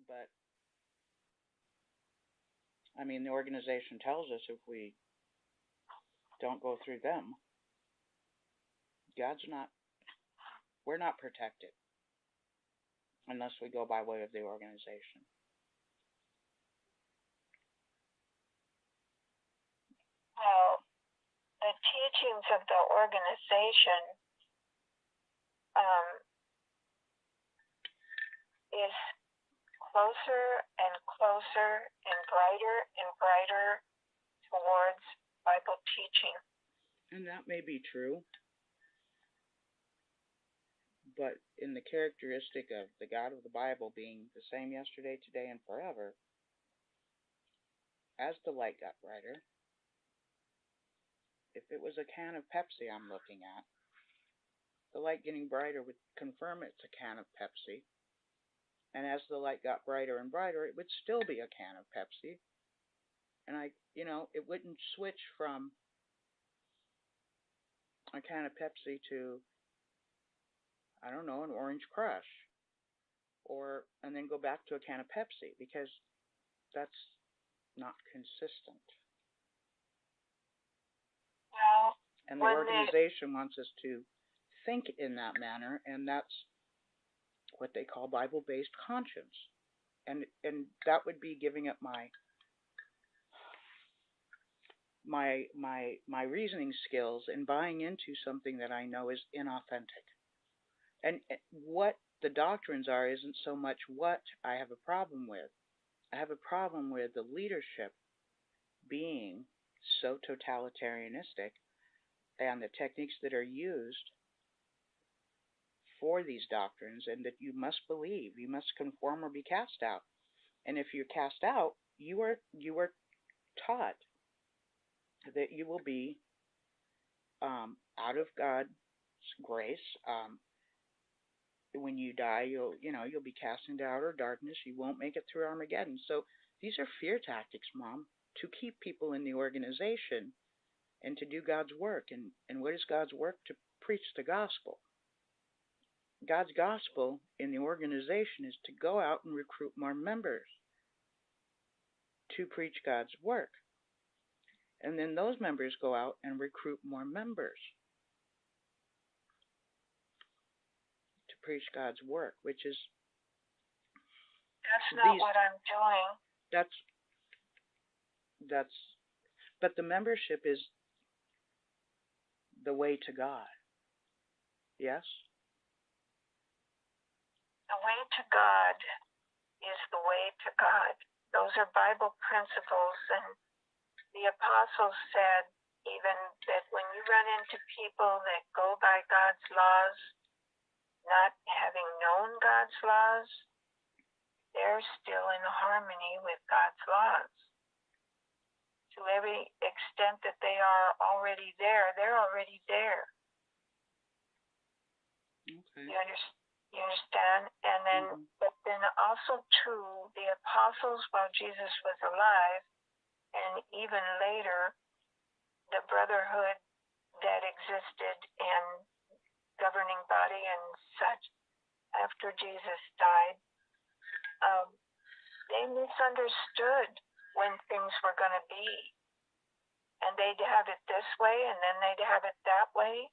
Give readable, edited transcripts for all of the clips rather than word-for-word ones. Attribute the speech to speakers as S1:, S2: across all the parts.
S1: But, I mean, the organization tells us if we don't go through them, we're not protected unless we go by way of the organization.
S2: Well, the teachings of the organization is closer and closer and brighter towards Bible teaching.
S1: And that may be true, but in the characteristic of the God of the Bible being the same yesterday, today, and forever, as the light got brighter, if it was a can of Pepsi I'm looking at, the light getting brighter would confirm it's a can of Pepsi. And as the light got brighter and brighter, it would still be a can of Pepsi. And it wouldn't switch from a can of Pepsi to, I don't know, an Orange Crush. And then go back to a can of Pepsi, because that's not consistent.
S2: Well,
S1: and the organization wants us to think in that manner, and that's what they call Bible-based conscience. And that would be giving up my reasoning skills and buying into something that I know is inauthentic. And what the doctrines are isn't so much what I have a problem with. I have a problem with the leadership being so totalitarianistic, and the techniques that are used for these doctrines, and that you must believe, you must conform or be cast out. And if you're cast out, you are taught that you will be out of God's grace. When you die, you'll be cast into outer darkness. You won't make it through Armageddon. So these are fear tactics, Mom, to keep people in the organization and to do God's work. And what is God's work? To preach the gospel. God's gospel in the organization is to go out and recruit more members to preach God's work. And then those members go out and recruit more members to preach God's work, which is...
S2: That's not what I'm doing.
S1: But the membership is the way to God. Yes?
S2: The way to God is the way to God. Those are Bible principles, and the apostles said even that when you run into people that go by God's laws, not having known God's laws, they're still in harmony with God's laws. To every extent that they are already there, they're already there.
S1: Okay.
S2: You understand? And then, but then also too, the apostles, while Jesus was alive, and even later, the brotherhood that existed in governing body and such after Jesus died, they misunderstood when things were going to be. And they'd have it this way, and then they'd have it that way.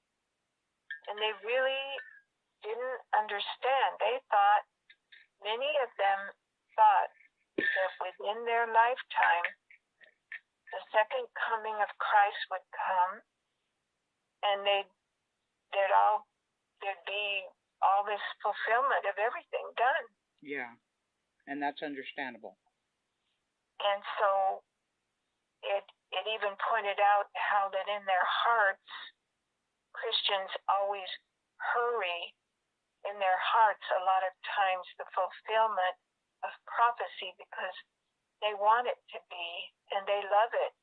S2: And they really didn't understand. Many of them thought that within their lifetime, the second coming of Christ would come, and there'd be all this fulfillment of everything done.
S1: Yeah, and that's understandable.
S2: And so it even pointed out how that in their hearts, Christians always hurry in their hearts a lot of times the fulfillment of prophecy because they want it to be and they love it,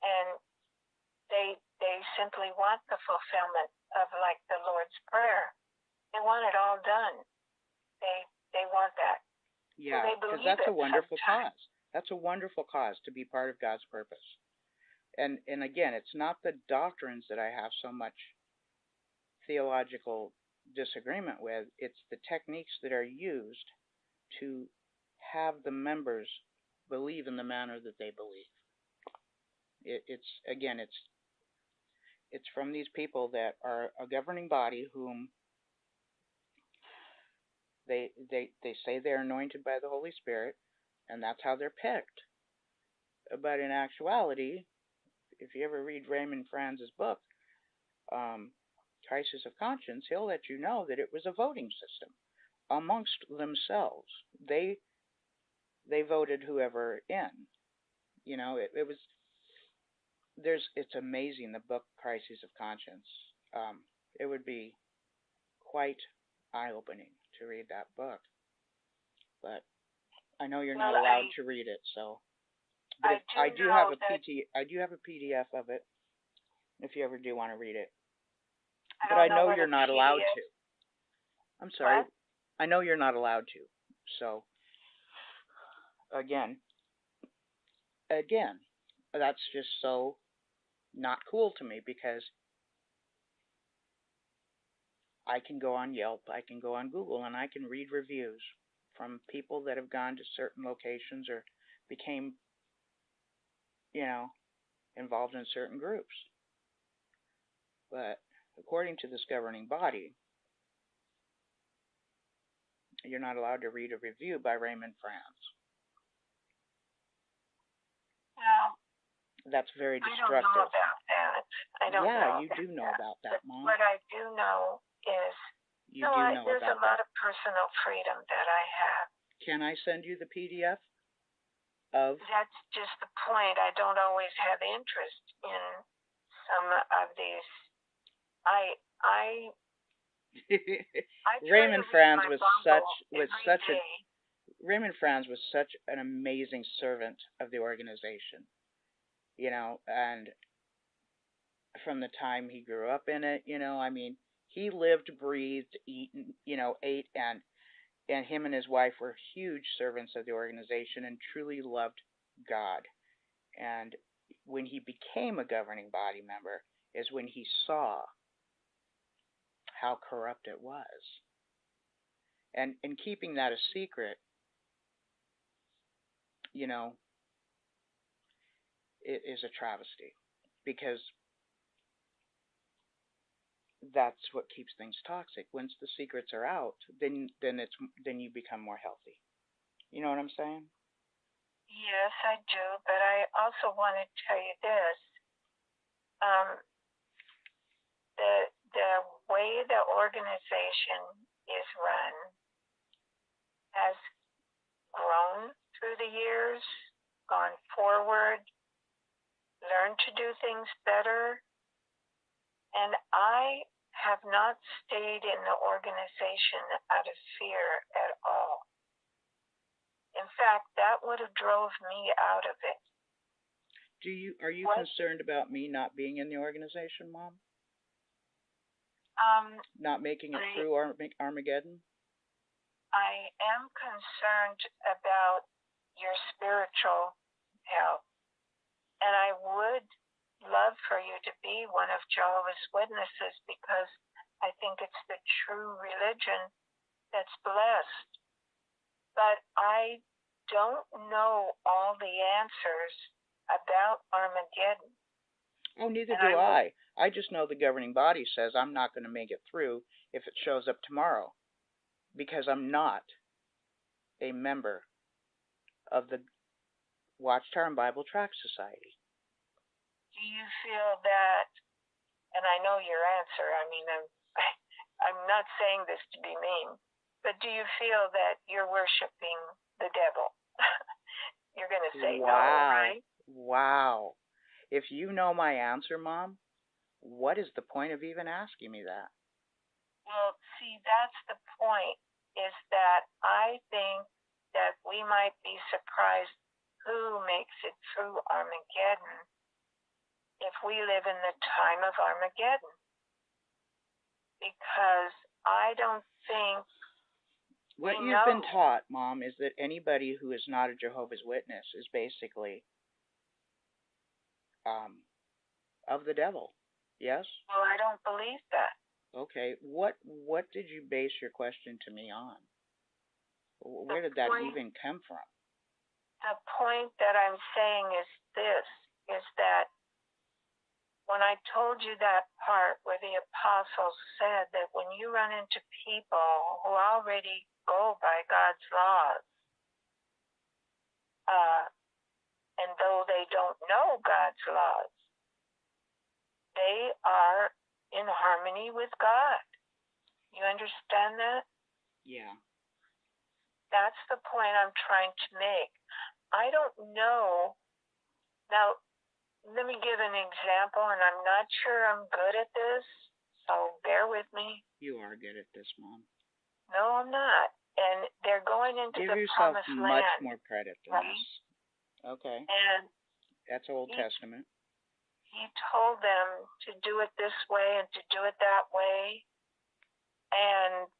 S2: and they simply want the fulfillment of, like, the Lord's Prayer. They want it all done. They want that.
S1: Yeah, because that's a wonderful cause. That's a wonderful cause to be part of God's purpose. And again, it's not the doctrines that I have so much theological disagreement with. It's the techniques that are used to have the members believe in the manner that they believe. It's from these people that are a governing body whom they say they're anointed by the Holy Spirit, and that's how they're picked. But in actuality, if you ever read Ray Franz's book, Crisis of Conscience, he'll let you know that it was a voting system amongst themselves. They voted whoever in. You know, it was. It's amazing, the book Crisis of Conscience. It would be quite eye-opening to read that book. But I know you're not allowed to read it, so. But I do have a PDF of it if you ever do want to read it. But I know you're not allowed to. I'm sorry.
S2: What?
S1: I know you're not allowed to. So again, that's just so not cool to me, because I can go on Yelp, I can go on Google, and I can read reviews from people that have gone to certain locations or became, involved in certain groups. But according to this governing body, you're not allowed to read a review by Ray Franz.
S2: Well,
S1: that's very destructive.
S2: I don't know about that. I don't know.
S1: Yeah, you do know about that, Mom.
S2: What I do know is there's a lot of personal freedom that I have.
S1: Can I send you the PDF of?
S2: That's just the point. I don't always have interest in some of these.
S1: Raymond Franz was Raymond Franz was such an amazing servant of the organization. And from the time he grew up in it, he lived, breathed, ate, and him and his wife were huge servants of the organization and truly loved God. And when he became a governing body member is when he saw how corrupt it was. And keeping that a secret, it is a travesty, because that's what keeps things toxic. Once the secrets are out, then you become more healthy. You know what I'm saying?
S2: Yes, I do, but I also want to tell you this. The way the organization is run has grown through the years, gone forward, learned to do things better, and I have not stayed in the organization out of fear at all. In fact, that would have drove me out of it.
S1: Are you concerned about me not being in the organization, Mom? Not making it through Armageddon?
S2: I am concerned about your spiritual health. And I would love for you to be one of Jehovah's Witnesses, because I think it's the true religion that's blessed. But I don't know all the answers about Armageddon.
S1: Oh, neither do I. I just know the governing body says I'm not going to make it through if it shows up tomorrow, because I'm not a member of the WatchTower and Bible Tract Society.
S2: Do you feel that, and I know your answer, I mean, I'm not saying this to be mean, but do you feel that you're worshiping the devil? You're going to say no, right?
S1: Wow. If you know my answer, Mom, what is the point of even asking me that?
S2: Well, see, that's the point, is that I think that we might be surprised who makes it through Armageddon if we live in the time of Armageddon. Because I don't think
S1: what you've been taught, Mom, is that anybody who is not a Jehovah's Witness is basically of the devil. Yes?
S2: Well, I don't believe that.
S1: Okay. What did you base your question to me on? Where did that even come from?
S2: The point that I'm saying is this, is that when I told you that part where the apostles said that when you run into people who already go by God's laws, and though they don't know God's laws, they are in harmony with God. You understand that?
S1: Yeah.
S2: That's the point I'm trying to make. I don't know. Now, let me give an example, and I'm not sure I'm good at this, so bear with me.
S1: You are good at this, Mom.
S2: No, I'm not. And they're going into
S1: Give
S2: the
S1: yourself
S2: promised
S1: much
S2: land.
S1: more credit than
S2: right?
S1: this. Okay.
S2: And
S1: that's Old Testament.
S2: He told them to do it this way and to do it that way. And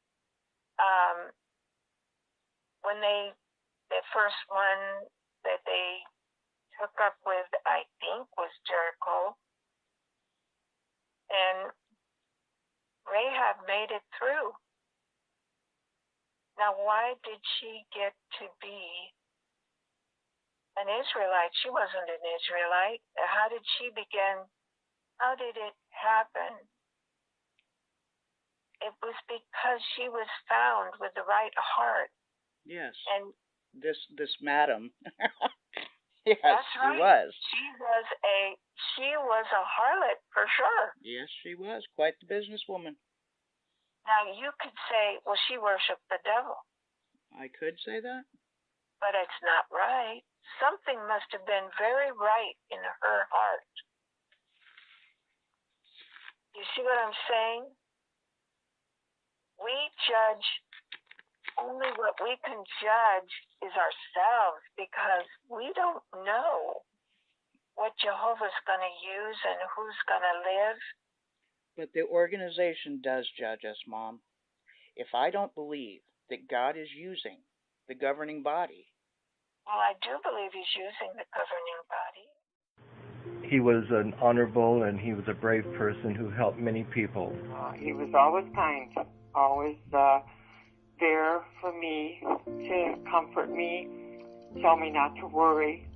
S2: when the first one that they took up with, I think, was Jericho. And Rahab made it through. Now, why did she get to be an Israelite? She wasn't an Israelite. How did she begin? How did it happen? It was because she was found with the right heart.
S1: Yes.
S2: And
S1: this madam. Yes,
S2: that's right.
S1: She was.
S2: She was a harlot for sure.
S1: Yes, she was. Quite the businesswoman.
S2: Now you could say, well, she worshipped the devil.
S1: I could say that.
S2: But it's not right. Something must have been very right in her heart. You see what I'm saying? We judge, only what we can judge is ourselves, because we don't know what Jehovah's going to use and who's going to live.
S1: But the organization does judge us, Mom. If I don't believe that God is using the governing body.
S2: Well, I do believe he's using the governing body.
S3: He was an honorable and he was a brave person who helped many people.
S4: He was always kind, always there for me, to comfort me, tell me not to worry,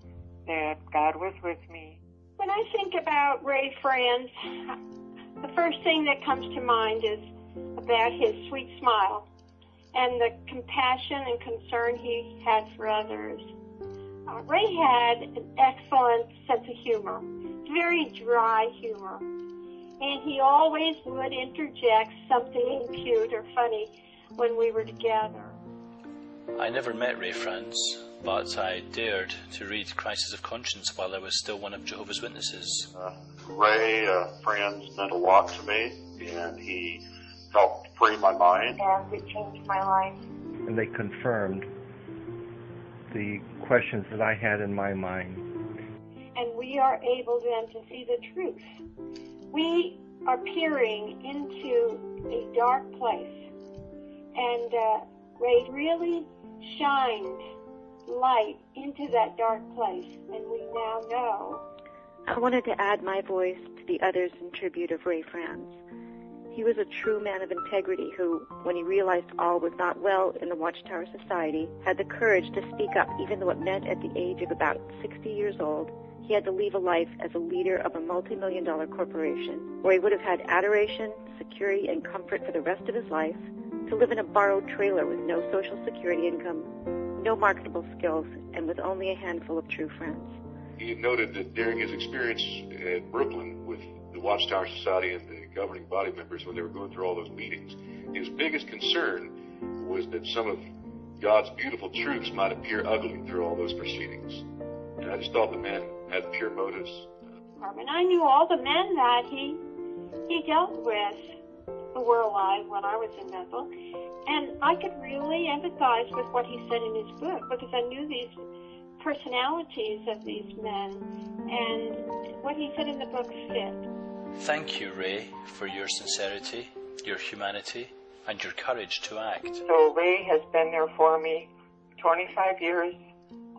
S4: that God was with me.
S5: When I think about Ray Franz, the first thing that comes to mind is about his sweet smile and the compassion and concern he had for others. Ray had an excellent sense of humor, very dry humor, and he always would interject something cute or funny when we were together.
S6: I never met Ray Franz, but I dared to read Crisis of Conscience while I was still one of Jehovah's Witnesses.
S7: Ray Franz meant a lot to me, and he helped free my mind.
S5: And it changed my life.
S3: And they confirmed the questions that I had in my mind.
S5: And we are able then to see the truth. We are peering into a dark place. And Ray really shined light into that dark place. And we now know.
S8: I wanted to add my voice to the others in tribute of Ray Franz. He was a true man of integrity who, when he realized all was not well in the WatchTower Society, had the courage to speak up, even though it meant at the age of about 60 years old, he had to leave a life as a leader of a multi-million-dollar corporation, where he would have had adoration, security, and comfort for the rest of his life, to live in a borrowed trailer with no social security income, no marketable skills, and with only a handful of true friends.
S7: He noted that during his experience at Brooklyn with the WatchTower Society and the governing body members, when they were going through all those meetings, his biggest concern was that some of God's beautiful truths might appear ugly through all those proceedings. And I just thought the man had pure motives.
S5: And I knew all the men that he dealt with who were alive when I was in Bethel, and I could really empathize with what he said in his book, because I knew these personalities of these men, and what he said in the book fit.
S6: Thank you, Ray, for your sincerity, your humanity, and your courage to act.
S4: So Ray has been there for me 25 years,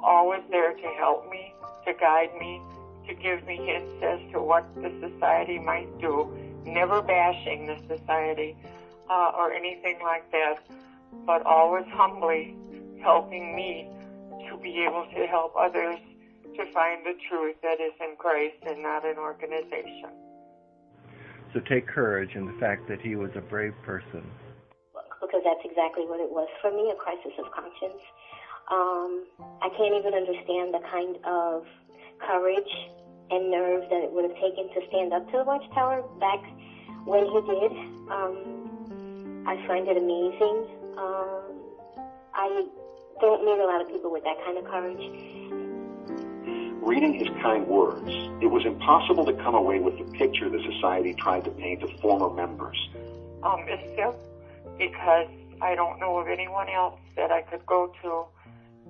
S4: always there to help me, to guide me, to give me hints as to what the society might do, never bashing the society or anything like that, but always humbly helping me to be able to help others to find the truth that is in Christ and not an organization.
S3: So take courage in the fact that he was a brave person.
S9: Because that's exactly what it was for me, a crisis of conscience. I can't even understand the kind of courage and nerve that it would have taken to stand up to the WatchTower back when he did. I find it amazing. I don't meet a lot of people with that kind of courage.
S10: Reading his kind words, it was impossible to come away with the picture the society tried to paint of former members.
S4: Except because I don't know of anyone else that I could go to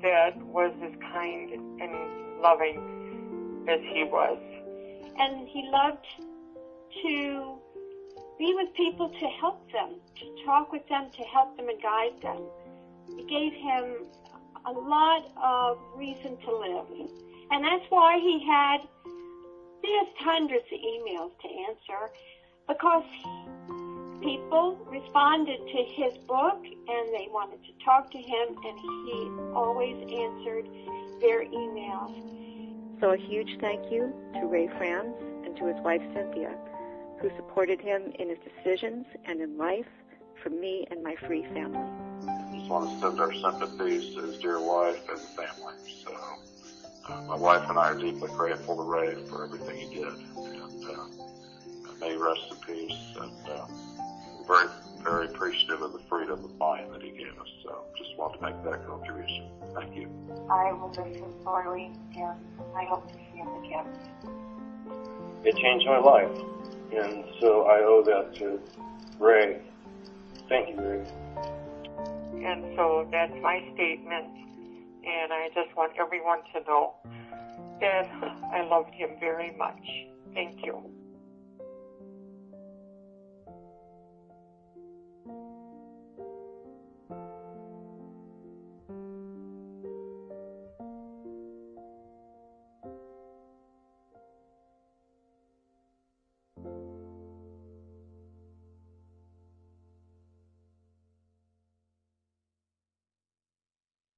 S4: that was as kind and loving as he was.
S5: And he loved to be with people to help them, to talk with them, to help them and guide them. It gave him a lot of reason to live. And that's why he had just hundreds of emails to answer, because people responded to his book and they wanted to talk to him, and he always answered their emails.
S8: So a huge thank you to Ray Franz and to his wife Cynthia, who supported him in his decisions and in life, for me and my free family.
S7: I just want to send our sympathies to his dear wife and family. So my wife and I are deeply grateful to Ray for everything he did, and may he rest in peace. And we're very, very appreciative of the freedom of mind that he gave us. So just want to make that contribution. Thank you.
S2: I will miss him sorely, and I hope to see him again.
S11: It changed my life, and so I owe that to Ray. Thank you, Ray.
S4: And so that's my statement, and I just want everyone to know that I loved him very much. Thank you.